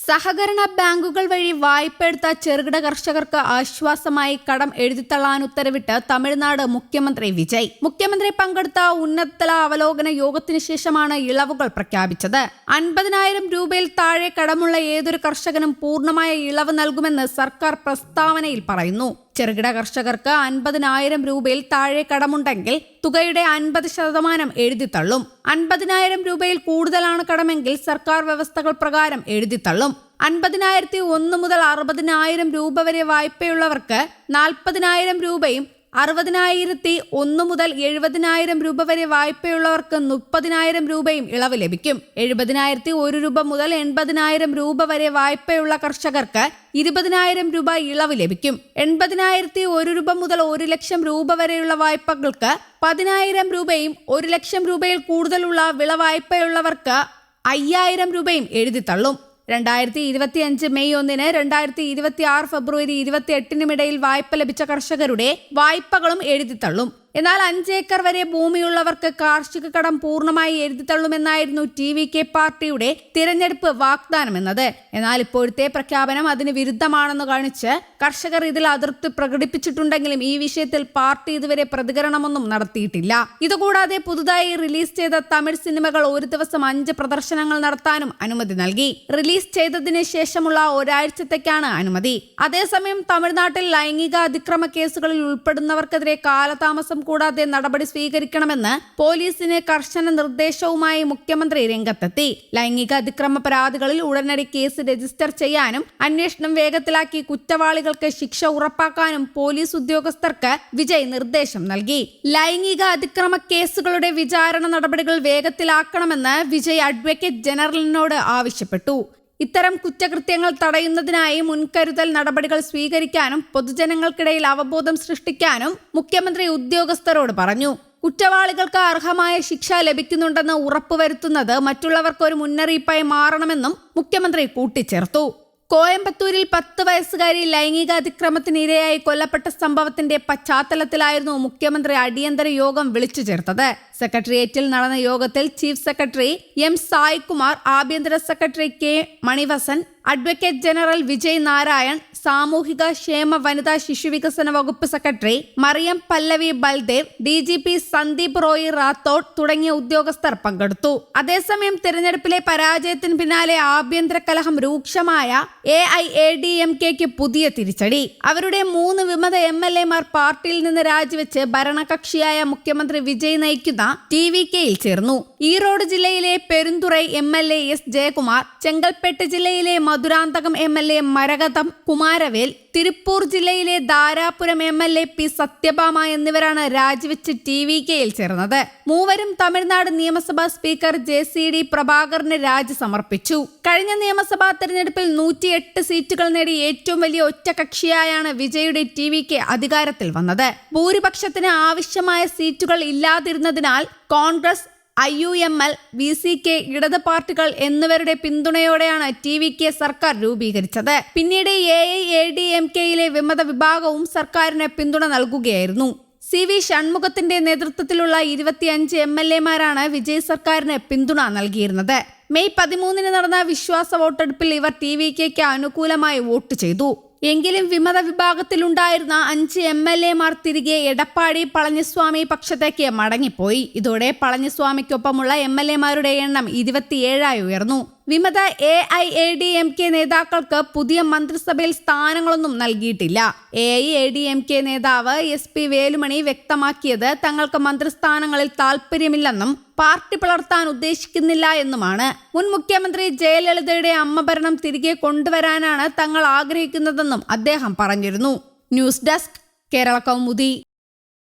സഹകരണ ബാങ്കുകൾ വഴി വായ്പ എടുത്ത ചെറുകിട കർഷകർക്ക് ആശ്വാസമായി കടം എഴുതിത്തള്ളാൻ ഉത്തരവിട്ട് തമിഴ്നാട് മുഖ്യമന്ത്രി വിജയ്. മുഖ്യമന്ത്രി പങ്കെടുത്ത ഉന്നതതല അവലോകന യോഗത്തിന് ശേഷമാണ് ഇളവുകൾ പ്രഖ്യാപിച്ചത്. 50,000 രൂപയിൽ താഴെ കടമുള്ള ഏതൊരു കർഷകനും പൂർണ്ണമായ ഇളവ് നൽകുമെന്ന് സർക്കാർ പ്രസ്താവനയിൽ പറയുന്നു. ചെറുകിട കർഷകർക്ക് 50,000 രൂപയിൽ താഴെ കടമുണ്ടെങ്കിൽ തുകയുടെ 50% എഴുതിത്തള്ളും. 50,000 രൂപയിൽ കൂടുതലാണ് കടമെങ്കിൽ സർക്കാർ വ്യവസ്ഥകൾ പ്രകാരം എഴുതിത്തള്ളും. 50,001 മുതൽ 60,000 രൂപ വരെ വായ്പയുള്ളവർക്ക് 40,000 രൂപയും 60,001 മുതൽ 70,000 രൂപ വരെ വായ്പയുള്ളവർക്ക് 30,000 രൂപയും ഇളവ് ലഭിക്കും. 70,001 രൂപ മുതൽ 80,000 രൂപ വരെ വായ്പയുള്ള കർഷകർക്ക് 20,000 രൂപ ഇളവ് ലഭിക്കും. 80,001 രൂപ മുതൽ 1 ലക്ഷം രൂപ വരെയുള്ള വായ്പകൾക്ക് 10,000 രൂപയും 1 ലക്ഷം രൂപയിൽ കൂടുതലുള്ള വിള വായ്പയുള്ളവർക്ക് 5,000 രൂപയും എഴുതിത്തള്ളും. 2025 മെയ് 1-ന് 2026 ഫെബ്രുവരി 28-നുമിടയിൽ വായ്പ ലഭിച്ച കർഷകരുടെ വായ്പകളും എഴുതിത്തള്ളും. എന്നാൽ 5 ഏക്കർ വരെ ഭൂമിയുള്ളവർക്ക് കാർഷിക കടം പൂർണ്ണമായി എഴുതിത്തള്ളുമെന്നായിരുന്നു TVK പാർട്ടിയുടെ തിരഞ്ഞെടുപ്പ് വാഗ്ദാനമെന്നത്. എന്നാൽ ഇപ്പോഴത്തെ പ്രഖ്യാപനം അതിന് വിരുദ്ധമാണെന്ന് കാണിച്ച് കർഷകർ ഇതിൽ അതൃപ്തി പ്രകടിപ്പിച്ചിട്ടുണ്ടെങ്കിലും ഈ വിഷയത്തിൽ പാർട്ടി ഇതുവരെ പ്രതികരണമൊന്നും നടത്തിയിട്ടില്ല. ഇതുകൂടാതെ പുതുതായി റിലീസ് ചെയ്ത തമിഴ് സിനിമകൾ ഒരു ദിവസം 5 പ്രദർശനങ്ങൾ നടത്താനും അനുമതി നൽകി. റിലീസ് ചെയ്തതിന് ശേഷമുള്ള ഒരാഴ്ചത്തേക്കാണ് അനുമതി. അതേസമയം തമിഴ്നാട്ടിൽ ലൈംഗിക അതിക്രമ കേസുകളിൽ ഉൾപ്പെടുന്നവർക്കെതിരെ കാലതാമസം കൂടാതെ നടപടി സ്വീകരിക്കണമെന്ന് പോലീസിന് കർശന നിർദ്ദേശവുമായി മുഖ്യമന്ത്രി രംഗത്തെത്തി. ലൈംഗിക അതിക്രമ പരാതികളിൽ ഉടനടി കേസ് രജിസ്റ്റർ ചെയ്യാനും അന്വേഷണം വേഗത്തിലാക്കി കുറ്റവാളികൾക്ക് ശിക്ഷ ഉറപ്പാക്കാനും പോലീസ് ഉദ്യോഗസ്ഥർക്ക് വിജയ് നിർദ്ദേശം നൽകി. ലൈംഗിക അതിക്രമ കേസുകളുടെ വിചാരണ നടപടികൾ വേഗത്തിലാക്കണമെന്ന് വിജയ് അഡ്വക്കേറ്റ് ജനറലിനോട് ആവശ്യപ്പെട്ടു. ഇത്തരം കുറ്റകൃത്യങ്ങൾ തടയുന്നതിനായി മുൻകരുതൽ നടപടികൾ സ്വീകരിക്കാനും പൊതുജനങ്ങൾക്കിടയിൽ അവബോധം സൃഷ്ടിക്കാനും മുഖ്യമന്ത്രി ഉദ്യോഗസ്ഥരോട് പറഞ്ഞു. കുറ്റവാളികൾക്ക് അർഹമായ ശിക്ഷ ലഭിക്കുന്നുണ്ടെന്ന് ഉറപ്പുവരുത്തുന്നത് മറ്റുള്ളവർക്ക് ഒരു മുന്നറിയിപ്പായി മാറണമെന്നും മുഖ്യമന്ത്രി കൂട്ടിച്ചേർത്തു. കോയമ്പത്തൂരിൽ 10 വയസ്സുകാരി ലൈംഗിക അതിക്രമത്തിന് ഇരയായി കൊല്ലപ്പെട്ട സംഭവത്തിന്റെ പശ്ചാത്തലത്തിലായിരുന്നു മുഖ്യമന്ത്രി അടിയന്തര യോഗം വിളിച്ചു ചേർത്തത്. സെക്രട്ടേറിയറ്റിൽ നടന്ന യോഗത്തിൽ ചീഫ് സെക്രട്ടറി M. സായ്കുമാർ, ആഭ്യന്തര secretary K. Manivasan, advocate general Vijay Narayan, സാമൂഹിക ക്ഷേമ വനിതാ ശിശുവികസന വകുപ്പ് സെക്രട്ടറി മറിയം പല്ലവി ബൽദേവ്, DGP സന്ദീപ് റോയ് റാത്തോഡ് തുടങ്ങിയ ഉദ്യോഗസ്ഥർ പങ്കെടുത്തു. അതേസമയം തിരഞ്ഞെടുപ്പിലെ പരാജയത്തിന് പിന്നാലെ ആഭ്യന്തര കലഹം രൂക്ഷമായ AIADMKക്ക് പുതിയ തിരിച്ചടി. അവരുടെ 3 വിമത MLA-മാർ പാർട്ടിയിൽ നിന്ന് രാജിവെച്ച് ഭരണകക്ഷിയായ മുഖ്യമന്ത്രി വിജയ് നയിക്കുന്ന TVKയിൽ ചേർന്നു. ഈറോഡ് ജില്ലയിലെ പെരുന്തുറൈ MLA S. ജയകുമാർ, ചെങ്കൽപ്പേട്ട് ജില്ലയിലെ മധുരാന്തകം MLA മരകതം കുമാരവേൽ, തിരുപ്പൂർ ജില്ലയിലെ ധാരാപുരം MLA P. സത്യഭാമ എന്നിവരാണ് രാജിവെച്ച് TVKയിൽ ചേർന്നത്. മൂവരും തമിഴ്നാട് നിയമസഭാ സ്പീക്കർ JCD പ്രഭാകറിന് രാജി സമർപ്പിച്ചു. കഴിഞ്ഞ നിയമസഭാ തെരഞ്ഞെടുപ്പിൽ 108 സീറ്റുകൾ നേടി ഏറ്റവും വലിയ ഒറ്റകക്ഷിയായാണ് വിജയുടെ TVK അധികാരത്തിൽ വന്നത്. ഭൂരിപക്ഷത്തിന് ആവശ്യമായ സീറ്റുകൾ ഇല്ലാതിരുന്നതിനാൽ കോൺഗ്രസ്, IUML, VCK, ഇടത് പാർട്ടികൾ എന്നിവരുടെ പിന്തുണയോടെയാണ് TVK സർക്കാർ രൂപീകരിച്ചത്. പിന്നീട് AIADMKയിലെ വിമത വിഭാഗവും സർക്കാരിന് പിന്തുണ നൽകുകയായിരുന്നു. CV ഷൺമുഖത്തിന്റെ നേതൃത്വത്തിലുള്ള 25 MLA-മാരാണ് വിജയ് സർക്കാരിന് പിന്തുണ നൽകിയിരുന്നത്. മെയ് 13-ന് നടന്ന വിശ്വാസ വോട്ടെടുപ്പിൽ ഇവർ TVKയ്ക്ക് അനുകൂലമായി വോട്ട് ചെയ്തു. എങ്കിലും വിമത വിഭാഗത്തിലുണ്ടായിരുന്ന 5 MLA-മാർ തിരികെ എടപ്പാടി പളനിസ്വാമി പക്ഷത്തേക്ക് മടങ്ങിപ്പോയി. ഇതോടെ പളനിസ്വാമിക്കൊപ്പമുള്ള MLA-മാരുടെ എണ്ണം 27 ഉയർന്നു. വിമത AIADMK നേതാക്കൾക്ക് പുതിയ മന്ത്രിസഭയിൽ സ്ഥാനങ്ങളൊന്നും നൽകിയിട്ടില്ല. AIADMK നേതാവ് SP വേലുമണി വ്യക്തമാക്കിയത് തങ്ങൾക്ക് മന്ത്രിസ്ഥാനങ്ങളിൽ താൽപര്യമില്ലെന്നും പാർട്ടി പിളർത്താൻ ഉദ്ദേശിക്കുന്നില്ല എന്നുമാണ്. മുൻ മുഖ്യമന്ത്രി ജയലളിതയുടെ അമ്മഭരണം തിരികെ കൊണ്ടുവരാനാണ് തങ്ങൾ ആഗ്രഹിക്കുന്നതെന്നും അദ്ദേഹം പറഞ്ഞിരുന്നു. News desk, Kerala Kaumudi.